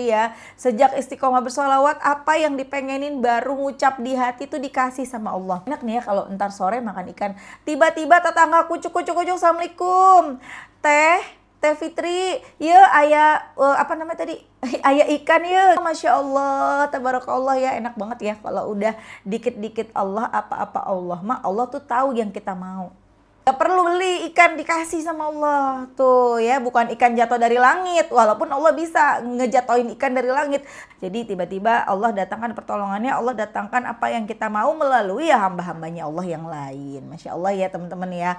ya, sejak istiqomah bersolawat, apa yang dipengenin baru ngucap di hati tuh dikasih sama Allah. Enak nih ya kalau entar sore makan ikan, tiba-tiba tetangga kucuk, assalamualaikum, teh Teh Fitri, ya ayah apa namanya tadi, ayah ikan ya, masya Allah, tabarakallah ya, enak banget ya kalau udah dikit-dikit Allah, apa-apa Allah, Allah tuh tahu yang kita mau. Gak perlu beli ikan, dikasih sama Allah. Tuh ya, bukan ikan jatuh dari langit. Walaupun Allah bisa ngejatoin ikan dari langit. Jadi tiba-tiba Allah datangkan pertolongannya, Allah datangkan apa yang kita mau melalui ya hamba-hambanya Allah yang lain. Masya Allah ya teman-teman ya.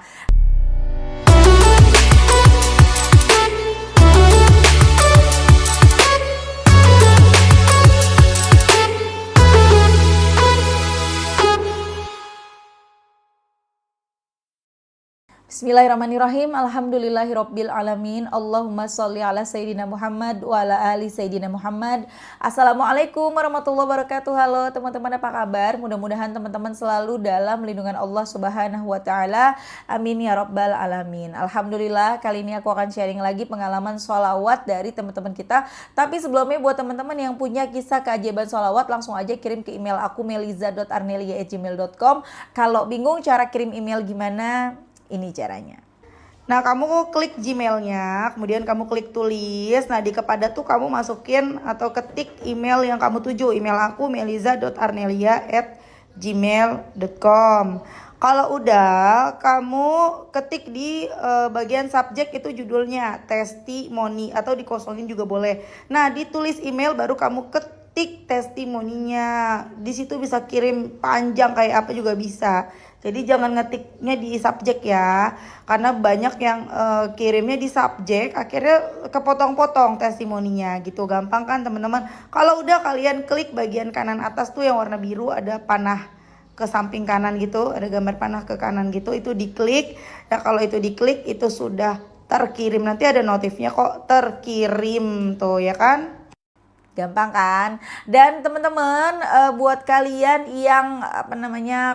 Bismillahirrahmanirrahim. Alhamdulillahirabbil alamin. Allahumma sholli ala sayyidina Muhammad wa ala ali sayyidina Muhammad. Assalamualaikum warahmatullahi wabarakatuh. Halo teman-teman, apa kabar? Mudah-mudahan teman-teman selalu dalam lindungan Allah Subhanahu wa taala. Amin ya rabbal alamin. Alhamdulillah, kali ini aku akan sharing lagi pengalaman sholawat dari teman-teman kita. Tapi sebelumnya buat teman-teman yang punya kisah keajaiban sholawat, langsung aja kirim ke email aku meliza.arnelia@gmail.com. Kalau bingung cara kirim email gimana? Ini caranya. Nah, kamu klik Gmailnya, kemudian kamu klik tulis. Nah, di kepada tuh kamu masukin atau ketik email yang kamu tuju. Email aku meliza.arnelia@gmail.com. Kalau udah, kamu ketik di bagian subjek itu judulnya testimoni atau dikosongin juga boleh. Nah, ditulis email baru kamu ketik testimoninya. Di situ bisa kirim panjang kayak apa juga bisa. Jadi jangan ngetiknya di subjek ya, karena banyak yang kirimnya di subjek, akhirnya kepotong-potong testimoninya gitu. Gampang kan teman-teman? Kalau udah, kalian klik bagian kanan atas tuh yang warna biru, ada panah ke samping kanan gitu, ada gambar panah ke kanan gitu, itu diklik. Nah kalau itu diklik itu sudah terkirim, nanti ada notifnya kok terkirim tuh ya kan? Gampang kan? Dan teman-teman, buat kalian yang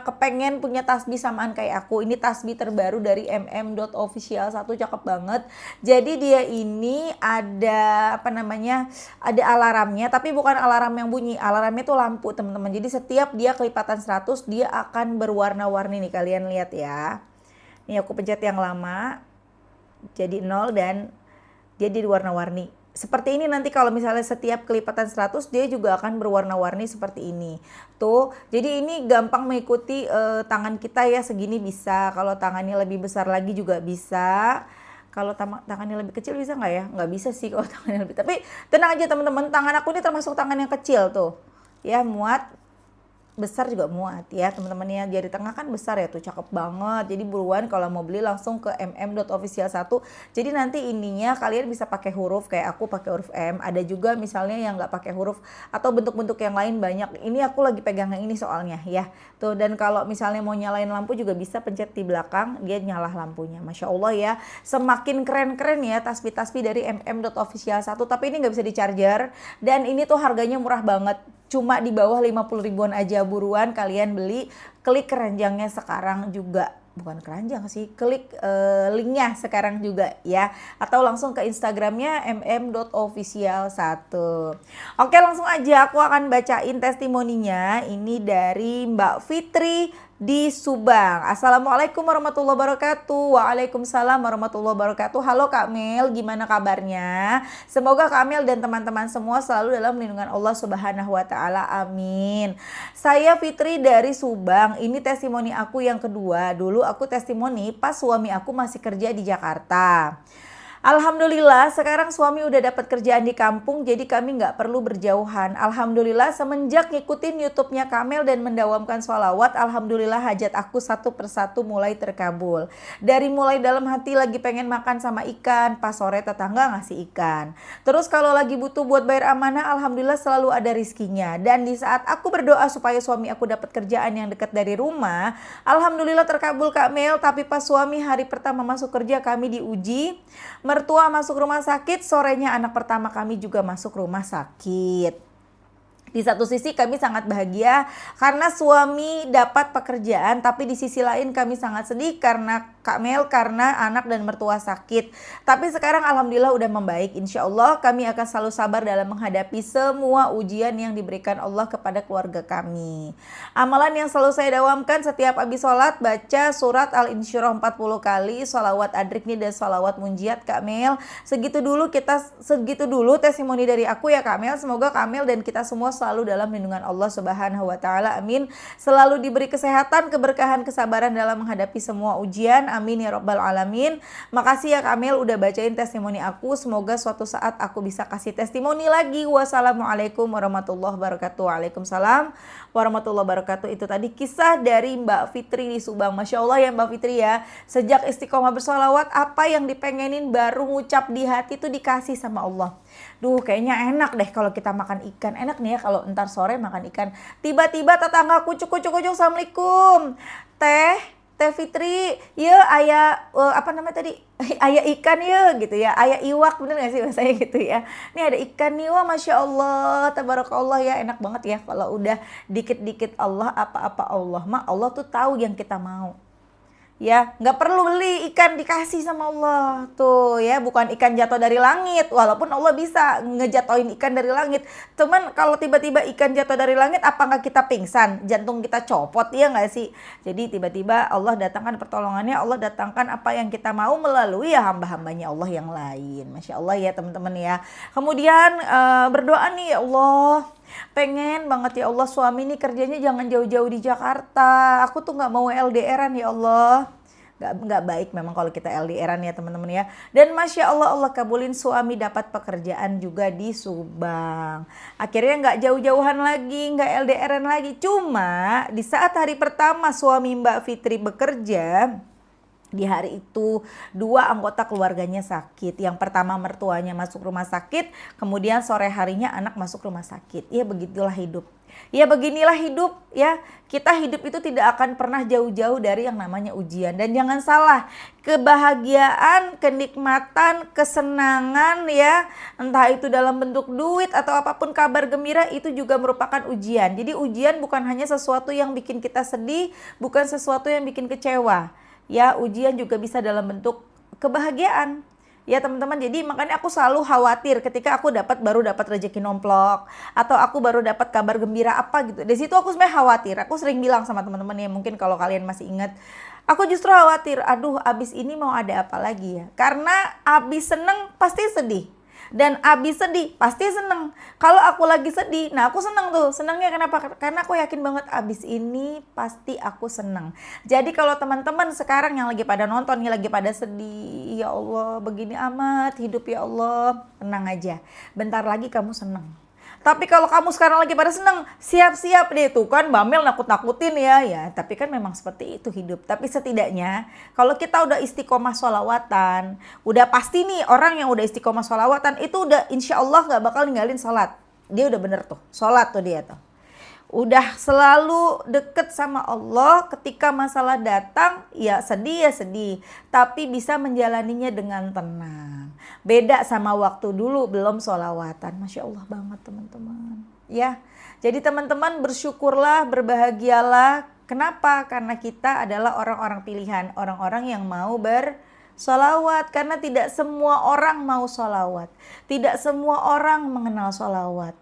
kepengen punya tasbih samaan kayak aku, ini tasbih terbaru dari mm.official 1, cakep banget. Jadi dia ini ada ada alarmnya, tapi bukan alarm yang bunyi, alarmnya tuh lampu teman-teman. Jadi setiap dia kelipatan 100 dia akan berwarna-warni nih, kalian lihat ya. Nih aku pencet yang lama, jadi 0 dan dia di warna-warni. Seperti ini nanti kalau misalnya setiap kelipatan 100 dia juga akan berwarna-warni seperti ini. Tuh, jadi ini gampang mengikuti tangan kita ya, segini bisa. Kalau tangannya lebih besar lagi juga bisa. Kalau tangannya lebih kecil bisa nggak ya? Nggak bisa sih kalau tangannya lebih. Tapi tenang aja teman-teman, tangan aku ini termasuk tangan yang kecil tuh. Ya muat. Besar juga muat ya teman-teman ya, jari tengah kan besar ya tuh, cakep banget. Jadi buruan kalau mau beli langsung ke mm.official 1. Jadi nanti ininya kalian bisa pakai huruf kayak aku pakai huruf M, ada juga misalnya yang nggak pakai huruf atau bentuk-bentuk yang lain banyak. Ini aku lagi pegang yang ini soalnya ya tuh. Dan kalau misalnya mau nyalain lampu juga bisa pencet di belakang, dia nyala lampunya. Masya Allah ya, semakin keren-keren ya tasbih-tasbih dari mm.official 1. Tapi ini nggak bisa di charger dan ini tuh harganya murah banget, cuma di bawah 50 ribuan aja. Buruan kalian beli, klik keranjangnya sekarang juga, bukan keranjang sih, klik linknya sekarang juga ya, atau langsung ke Instagramnya mm.official1. Oke, langsung aja aku akan bacain testimoninya. Ini dari Mbak Fitri di Subang. Assalamualaikum warahmatullahi wabarakatuh. Waalaikumsalam warahmatullahi wabarakatuh. Halo Kak Mel, gimana kabarnya? Semoga Kak Mel dan teman-teman semua selalu dalam lindungan Allah Subhanahu wa taala. Amin. Saya Fitri dari Subang. Ini testimoni aku yang kedua. Dulu aku testimoni pas suami aku masih kerja di Jakarta. Alhamdulillah sekarang suami udah dapat kerjaan di kampung, jadi kami nggak perlu berjauhan. Alhamdulillah semenjak ngikutin YouTube-nya Kamel dan mendawamkan sholawat, alhamdulillah hajat aku satu persatu mulai terkabul. Dari mulai dalam hati lagi pengen makan sama ikan, pas sore tetangga ngasih ikan. Terus kalau lagi butuh buat bayar amanah, alhamdulillah selalu ada rizkinya. Dan di saat aku berdoa supaya suami aku dapat kerjaan yang dekat dari rumah, alhamdulillah terkabul Kamel. Tapi pas suami hari pertama masuk kerja kami diuji, mertua masuk rumah sakit, sorenya anak pertama kami juga masuk rumah sakit. Di satu sisi kami sangat bahagia karena suami dapat pekerjaan, tapi di sisi lain kami sangat sedih karena Kak Mel karena anak dan mertua sakit. Tapi sekarang alhamdulillah udah membaik. Insya Allah kami akan selalu sabar dalam menghadapi semua ujian yang diberikan Allah kepada keluarga kami. Amalan yang selalu saya dawamkan setiap habis sholat, baca surat Al-Insyirah 40 kali, sholawat adrikni dan sholawat munjiat Kak Mel. Segitu dulu testimoni dari aku ya Kak Mel. Semoga Kak Mel dan kita semua selalu dalam lindungan Allah Subhanahu wa taala. Amin. Selalu diberi kesehatan, keberkahan, kesabaran dalam menghadapi semua ujian. Amin ya rabbal alamin. Makasih ya Kak Mel udah bacain testimoni aku. Semoga suatu saat aku bisa kasih testimoni lagi. Wassalamualaikum warahmatullahi wabarakatuh. Waalaikumsalam warahmatullahi wabarakatuh. Itu tadi kisah dari Mbak Fitri di Subang. Masya Allah ya Mbak Fitri ya. Sejak istiqomah bersolawat, apa yang dipengenin baru ngucap di hati itu dikasih sama Allah. Duh kayaknya enak deh kalau kita makan ikan. Enak nih ya kalau ntar sore makan ikan. Tiba-tiba tetangga kucuk assalamualaikum. Teh Fitri, ya ayah apa namanya tadi? Ayah ikan ya gitu ya. Ayah iwak, bener gak sih bahasanya gitu ya. Ini ada ikan nih, wah Masya Allah, tabarakallah ya. Enak banget ya kalau udah dikit-dikit Allah, apa-apa Allah. Allah tuh tahu yang kita mau. Ya, nggak perlu beli ikan, dikasih sama Allah tuh ya, bukan ikan jatuh dari langit, walaupun Allah bisa ngejatoin ikan dari langit. Cuman kalau tiba-tiba ikan jatuh dari langit, apa nggak kita pingsan, jantung kita copot ya nggak sih? Jadi tiba-tiba Allah datangkan pertolongannya, Allah datangkan apa yang kita mau melalui ya hamba-hambanya Allah yang lain. Masya Allah ya teman-teman ya. Kemudian berdoa nih, ya Allah, pengen banget ya Allah suami ini kerjanya jangan jauh-jauh di Jakarta. Aku tuh nggak mau LDRan ya Allah. Nggak baik memang kalau kita LDRan ya teman-teman ya. Dan Masya Allah, Allah kabulin suami dapat pekerjaan juga di Subang. Akhirnya nggak jauh-jauhan lagi, nggak LDRan lagi. Cuma di saat hari pertama suami Mbak Fitri bekerja, di hari itu 2 anggota keluarganya sakit. Yang pertama mertuanya masuk rumah sakit, kemudian sore harinya anak masuk rumah sakit. Ya begitulah hidup. Ya beginilah hidup ya. Kita hidup itu tidak akan pernah jauh-jauh dari yang namanya ujian. Dan jangan salah, kebahagiaan, kenikmatan, kesenangan ya, entah itu dalam bentuk duit atau apapun kabar gembira, itu juga merupakan ujian. Jadi ujian bukan hanya sesuatu yang bikin kita sedih, bukan sesuatu yang bikin kecewa. Ya, ujian juga bisa dalam bentuk kebahagiaan. Ya teman-teman, jadi makanya aku selalu khawatir ketika aku baru dapat rezeki nomplok atau aku baru dapat kabar gembira apa gitu. Dari situ aku sebenarnya khawatir. Aku sering bilang sama teman-teman ya, mungkin kalau kalian masih ingat, aku justru khawatir, aduh abis ini mau ada apa lagi ya. Karena abis seneng pasti sedih. Dan abis sedih pasti seneng. Kalau aku lagi sedih, nah aku seneng tuh. Senengnya kenapa? Karena aku yakin banget abis ini pasti aku seneng. Jadi kalau teman-teman sekarang yang lagi pada nonton, yang lagi pada sedih, ya Allah begini amat hidup ya Allah, tenang aja. Bentar lagi kamu seneng. Tapi kalau kamu sekarang lagi pada seneng, siap-siap deh tuh kan Bamel nakut-nakutin ya. Tapi kan memang seperti itu hidup. Tapi setidaknya kalau kita udah istiqomah sholawatan, udah pasti nih orang yang udah istiqomah sholawatan itu udah insya Allah gak bakal ninggalin sholat. Dia udah bener tuh, sholat tuh dia tuh. Udah selalu deket sama Allah, ketika masalah datang ya sedih, tapi bisa menjalaninya dengan tenang. Beda sama waktu dulu belum sholawatan. Masya Allah banget teman-teman ya. Jadi teman-teman bersyukurlah, berbahagialah. Kenapa? Karena kita adalah orang-orang pilihan, orang-orang yang mau bersolawat. Karena tidak semua orang mau solawat, tidak semua orang mengenal solawat.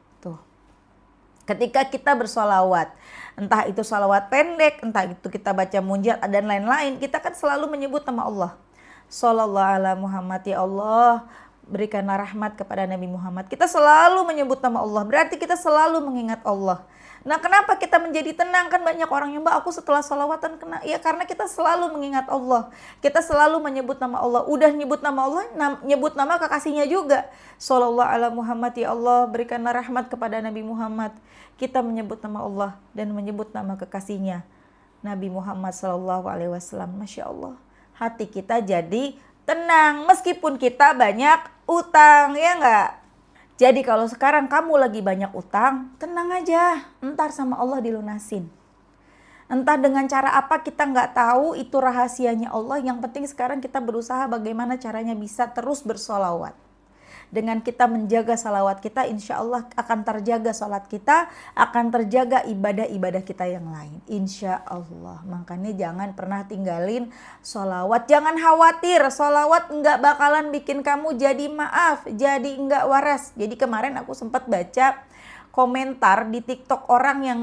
Ketika kita bersolawat, entah itu solawat pendek, entah itu kita baca munjiat dan lain-lain, kita kan selalu menyebut nama Allah. Shallallahu ala Muhammad, ya Allah berikanlah rahmat kepada Nabi Muhammad. Kita selalu menyebut nama Allah, berarti kita selalu mengingat Allah. Nah kenapa kita menjadi tenang? Kan banyak orang yang Mbak, aku setelah sholawatan kena. Ya karena kita selalu mengingat Allah. Kita selalu menyebut nama Allah. Udah nyebut nama Allah, nyebut nama kekasihnya juga. Shallallahu ala Muhammad, ya Allah berikanlah rahmat kepada Nabi Muhammad. Kita menyebut nama Allah dan menyebut nama kekasihnya Nabi Muhammad sallallahu alaihi wasallam. Masya Allah, hati kita jadi tenang meskipun kita banyak utang, ya enggak? Jadi kalau sekarang kamu lagi banyak utang, tenang aja, ntar sama Allah dilunasin. Entah dengan cara apa kita nggak tahu, itu rahasianya Allah. Yang penting sekarang kita berusaha bagaimana caranya bisa terus bersolawat. Dengan kita menjaga salawat kita, insya Allah akan terjaga salat kita, akan terjaga ibadah-ibadah kita yang lain. Insya Allah. Makanya jangan pernah tinggalin salawat. Jangan khawatir, salawat nggak bakalan bikin kamu jadi jadi nggak waras. Jadi kemarin aku sempat baca komentar di TikTok orang yang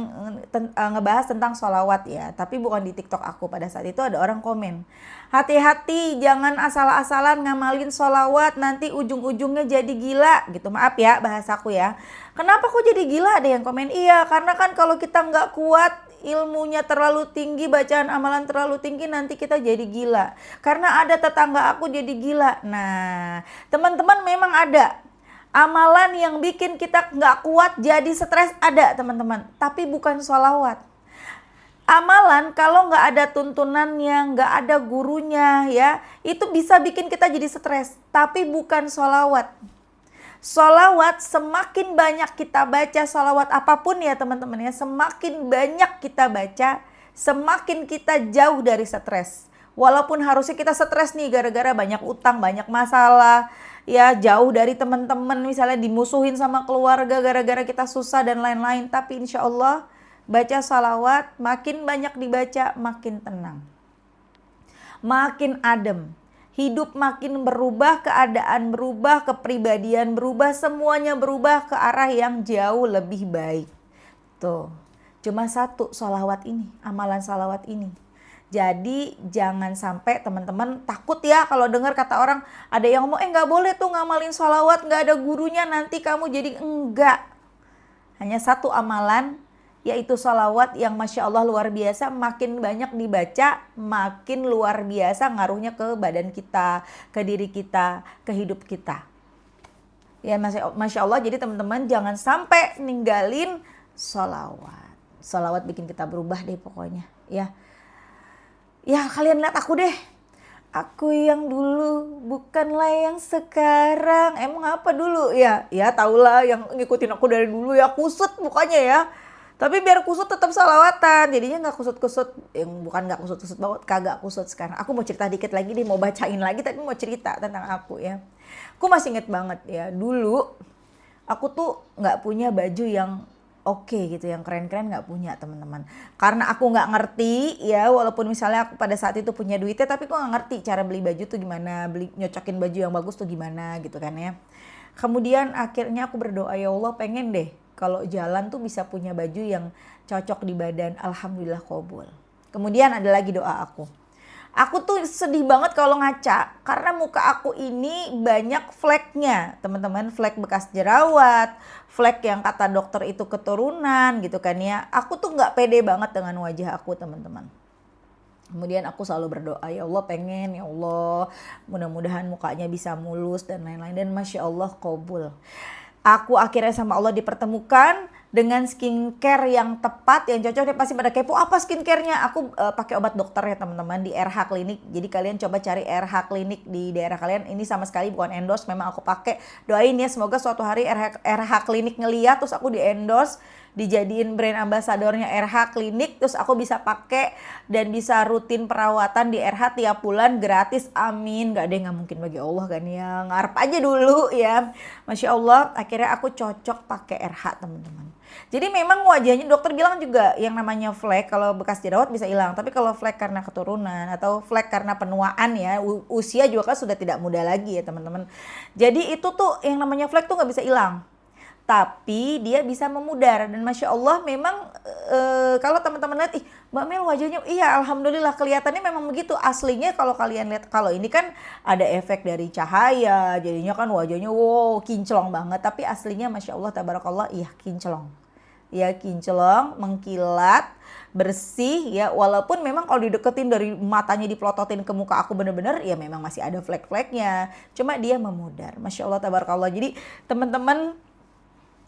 ngebahas tentang sholawat ya, tapi bukan di TikTok aku. Pada saat itu ada orang komen, hati-hati jangan asal-asalan ngamalin sholawat, nanti ujung-ujungnya jadi gila gitu. Maaf ya bahasaku ya. Kenapa kok jadi gila? Ada yang komen, iya karena kan kalau kita nggak kuat, ilmunya terlalu tinggi, bacaan amalan terlalu tinggi, nanti kita jadi gila. Karena ada tetangga aku jadi gila. Nah teman-teman, memang ada amalan yang bikin kita nggak kuat jadi stres, ada teman-teman, tapi bukan sholawat. Amalan kalau nggak ada tuntunannya, nggak ada gurunya ya, itu bisa bikin kita jadi stres, tapi bukan sholawat. Sholawat semakin banyak kita baca, sholawat apapun ya teman-teman ya, semakin banyak kita baca, semakin kita jauh dari stres. Walaupun harusnya kita stres nih gara-gara banyak utang, banyak masalah, ya jauh dari teman-teman, misalnya dimusuhin sama keluarga gara-gara kita susah dan lain-lain. Tapi insya Allah baca salawat, makin banyak dibaca makin tenang, makin adem, hidup makin berubah, keadaan berubah, kepribadian berubah, semuanya berubah ke arah yang jauh lebih baik. Tuh, cuma satu salawat ini, amalan salawat ini. Jadi jangan sampai teman-teman takut ya kalau dengar kata orang, ada yang ngomong nggak boleh tuh ngamalin sholawat, nggak ada gurunya, nanti kamu jadi enggak. Hanya satu amalan, yaitu sholawat yang Masya Allah luar biasa, makin banyak dibaca makin luar biasa ngaruhnya ke badan kita, ke diri kita, ke hidup kita. Ya Masya Allah, jadi teman-teman jangan sampai ninggalin sholawat. Sholawat bikin kita berubah deh pokoknya ya. Ya kalian lihat aku deh, aku yang dulu bukanlah yang sekarang. Emang apa dulu ya? Ya tahulah yang ngikutin aku dari dulu ya, kusut mukanya ya. Tapi biar kusut tetap salawatan, jadinya nggak kusut-kusut. Yang bukan nggak kusut-kusut banget, kagak kusut sekarang. Aku mau cerita dikit lagi nih, mau bacain lagi, tapi mau cerita tentang aku ya. Aku masih inget banget ya, dulu aku tuh nggak punya baju yang oke gitu, yang keren-keren nggak punya teman-teman. Karena aku nggak ngerti ya, walaupun misalnya aku pada saat itu punya duitnya, tapi aku nggak ngerti cara beli baju tuh gimana, nyocokin baju yang bagus tuh gimana gitu kan ya. Kemudian akhirnya aku berdoa, ya Allah pengen deh kalau jalan tuh bisa punya baju yang cocok di badan. Alhamdulillah qabul. Kemudian ada lagi doa aku. Aku tuh sedih banget kalau ngaca karena muka aku ini banyak fleknya, teman-teman, flek bekas jerawat, flek yang kata dokter itu keturunan gitu kan ya. Aku tuh nggak pede banget dengan wajah aku teman-teman. Kemudian aku selalu berdoa, ya Allah pengen, ya Allah mudah-mudahan mukanya bisa mulus dan lain-lain, dan Masya Allah qabul. Aku akhirnya sama Allah dipertemukan dengan skincare yang tepat, yang cocok. Dia pasti pada kepo, apa skincare-nya? Aku pakai obat dokter ya teman-teman, di RH Klinik. Jadi kalian coba cari RH Klinik di daerah kalian. Ini sama sekali bukan endorse, memang aku pakai. Doain ya semoga suatu hari RH Klinik ngeliat terus aku di endorse, dijadiin brand ambasadornya RH Klinik, terus aku bisa pakai dan bisa rutin perawatan di RH tiap bulan gratis. Amin. Gak ada yang gak mungkin bagi Allah kan ya, ngarep aja dulu ya. Masya Allah akhirnya aku cocok pakai RH teman-teman. Jadi memang wajahnya dokter bilang juga yang namanya flek kalau bekas jerawat bisa hilang, tapi kalau flek karena keturunan atau flek karena penuaan ya, usia juga kan sudah tidak muda lagi ya teman-teman. Jadi itu tuh yang namanya flek tuh nggak bisa hilang, tapi dia bisa memudar. Dan Masya Allah memang kalau teman-teman lihat, Mbak Mel wajahnya, iya alhamdulillah kelihatannya memang begitu. Aslinya kalau kalian lihat, kalau ini kan ada efek dari cahaya, jadinya kan wajahnya wow kinclong banget. Tapi aslinya Masya Allah tabarakallah, iya kinclong. Ya kinclong, mengkilat, bersih ya. Walaupun memang kalau dideketin dari matanya dipelototin ke muka aku bener-bener ya memang masih ada flek-fleknya. Cuma dia memudar. Masya Allah tabarakallah. Jadi teman-teman,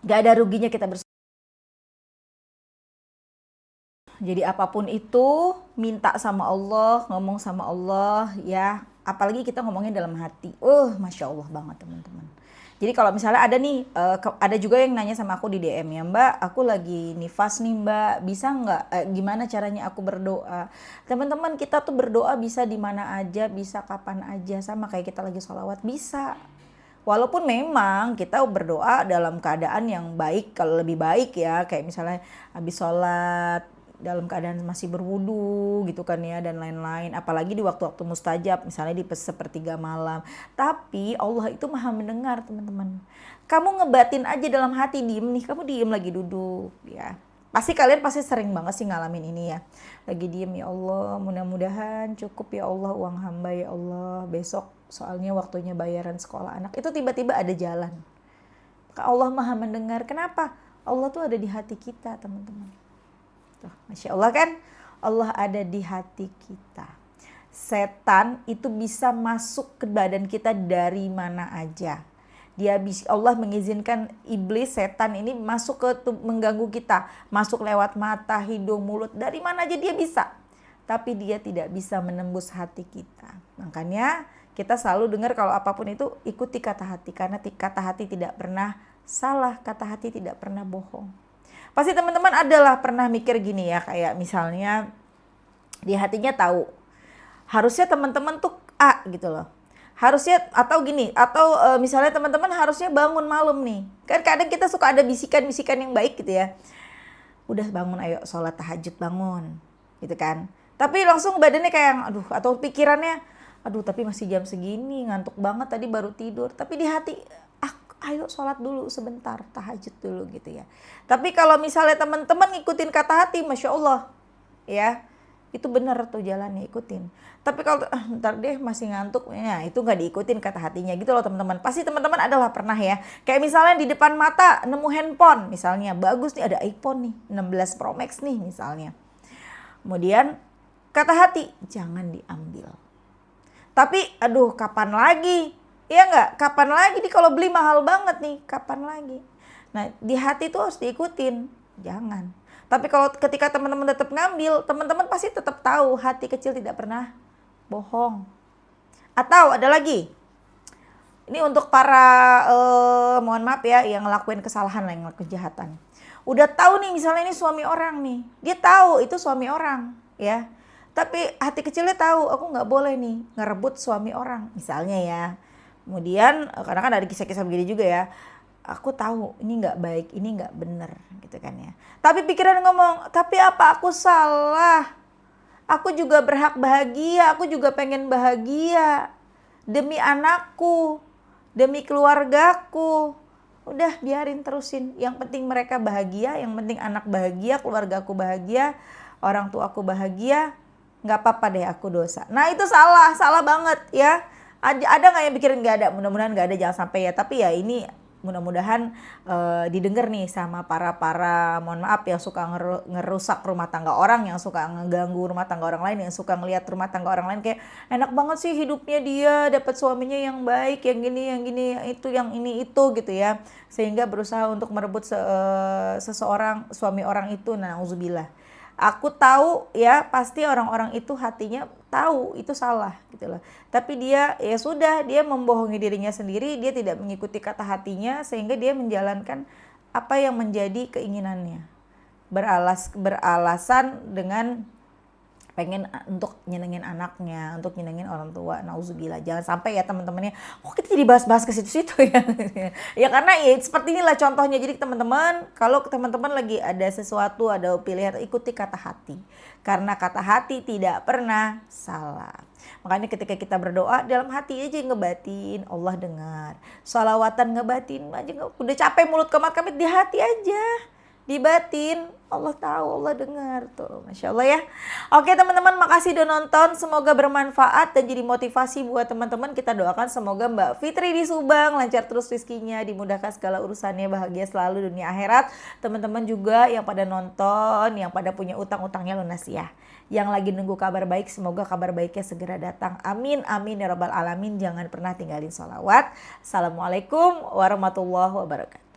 gak ada ruginya kita bersih. Jadi apapun itu minta sama Allah, ngomong sama Allah ya. Apalagi kita ngomongnya dalam hati. Masya Allah banget teman-teman. Jadi kalau misalnya ada nih, ada juga yang nanya sama aku di DM ya, Mbak, aku lagi nifas nih Mbak, bisa nggak, gimana caranya aku berdoa? Teman-teman, kita tuh berdoa bisa di mana aja, bisa kapan aja, sama kayak kita lagi sholawat, bisa. Walaupun memang kita berdoa dalam keadaan yang baik, kalau lebih baik ya, kayak misalnya habis sholat dalam keadaan masih berwudu gitu kan ya, dan lain-lain. Apalagi di waktu-waktu mustajab, misalnya di sepertiga malam. Tapi Allah itu maha mendengar teman-teman. Kamu ngebatin aja dalam hati, diem nih, kamu diem lagi duduk ya. Kalian pasti sering banget sih ngalamin ini ya. Lagi diem, ya Allah mudah-mudahan cukup ya Allah uang hamba ya Allah. Besok soalnya waktunya bayaran sekolah anak. Itu tiba-tiba ada jalan. Maka Allah maha mendengar. Kenapa? Allah tuh ada di hati kita teman-teman. Tuh, Masya Allah kan? Allah ada di hati kita. Setan itu bisa masuk ke badan kita dari mana aja. Allah mengizinkan iblis, setan ini masuk mengganggu kita, masuk lewat mata, hidung, mulut, dari mana aja dia bisa. Tapi dia tidak bisa menembus hati kita. Makanya kita selalu dengar kalau apapun itu ikuti kata hati, karena kata hati tidak pernah salah, kata hati tidak pernah bohong. Pasti teman-teman adalah pernah mikir gini ya, kayak misalnya di hatinya tahu harusnya teman-teman tuh A gitu loh. Harusnya atau gini, atau misalnya teman-teman harusnya bangun malam nih. Kan kadang kita suka ada bisikan-bisikan yang baik gitu ya. Udah bangun, ayo sholat tahajud, bangun. Gitu kan. Tapi langsung badannya kayak aduh, atau pikirannya aduh tapi masih jam segini, ngantuk banget tadi baru tidur. Tapi di hati ayo sholat dulu sebentar, tahajud dulu gitu ya. Tapi kalau misalnya teman-teman ngikutin kata hati, Masya Allah ya, itu benar tuh jalannya, ikutin. Tapi kalau ntar deh masih ngantuk, ya itu nggak diikutin kata hatinya gitu loh teman-teman. Pasti teman-teman adalah pernah ya, kayak misalnya di depan mata nemu handphone misalnya, bagus nih, ada iPhone nih 16 Pro Max nih misalnya. Kemudian kata hati, jangan diambil. Tapi aduh kapan lagi? Iya nggak? Kapan lagi nih kalau beli mahal banget nih, kapan lagi? Nah di hati tuh harus diikutin, jangan. Tapi kalau ketika teman-teman tetap ngambil, teman-teman pasti tetap tahu hati kecil tidak pernah bohong. Atau ada lagi, ini untuk para mohon maaf ya yang ngelakuin kesalahan, yang ngelakuin kejahatan. Udah tahu nih misalnya ini suami orang nih, dia tahu itu suami orang ya. Tapi hati kecilnya tahu aku nggak boleh nih ngerebut suami orang misalnya ya. Kemudian karena kan ada kisah-kisah begini juga ya. Aku tahu ini nggak baik, ini nggak bener gitu kan ya. Tapi pikiran ngomong, tapi apa aku salah? Aku juga berhak bahagia, aku juga pengen bahagia. Demi anakku, demi keluargaku. Udah biarin terusin. Yang penting mereka bahagia, yang penting anak bahagia, keluargaku bahagia, orang tuaku bahagia. Nggak apa-apa deh aku dosa. Nah itu salah banget ya. Ada nggak yang pikirin? Nggak ada, mudah-mudahan nggak ada, jangan sampai ya. Tapi ya ini mudah-mudahan didengar nih sama para mohon maaf yang suka ngerusak rumah tangga orang, yang suka ngeganggu rumah tangga orang lain, yang suka ngelihat rumah tangga orang lain kayak enak banget sih hidupnya dia, dapat suaminya yang baik, yang gini, yang itu, yang ini itu gitu ya, sehingga berusaha untuk merebut seseorang, suami orang itu. Nauzubillah. Aku tahu ya pasti orang-orang itu hatinya tahu itu salah gitu loh. Tapi dia ya sudah, dia membohongi dirinya sendiri, dia tidak mengikuti kata hatinya sehingga dia menjalankan apa yang menjadi keinginannya. Beralasan dengan pengen untuk nyenengin anaknya, untuk nyenengin orang tua. Nauzubillah. Jangan sampai ya teman-temannya, kok kita jadi bahas-bahas ke situ-situ ya. Ya karena ya seperti inilah contohnya. Jadi teman-teman, kalau teman-teman lagi ada sesuatu, ada pilihan, ikuti kata hati. Karena kata hati tidak pernah salah. Makanya ketika kita berdoa, dalam hati aja ngebatin, Allah dengar. Sholawatan ngebatin aja, udah capek mulut komat kamit, di hati aja. Dibatin, Allah tahu, Allah dengar tuh, Masya Allah ya. Oke teman-teman, makasih udah nonton, semoga bermanfaat dan jadi motivasi buat teman-teman. Kita doakan semoga Mbak Fitri di Subang lancar terus rezekinya, dimudahkan segala urusannya, bahagia selalu dunia akhirat. Teman-teman juga yang pada nonton, yang pada punya utang-utangnya lunas ya. Yang lagi nunggu kabar baik, semoga kabar baiknya segera datang. Amin, amin ya rabbal alamin. Jangan pernah tinggalin sholawat. Assalamualaikum warahmatullahi wabarakatuh.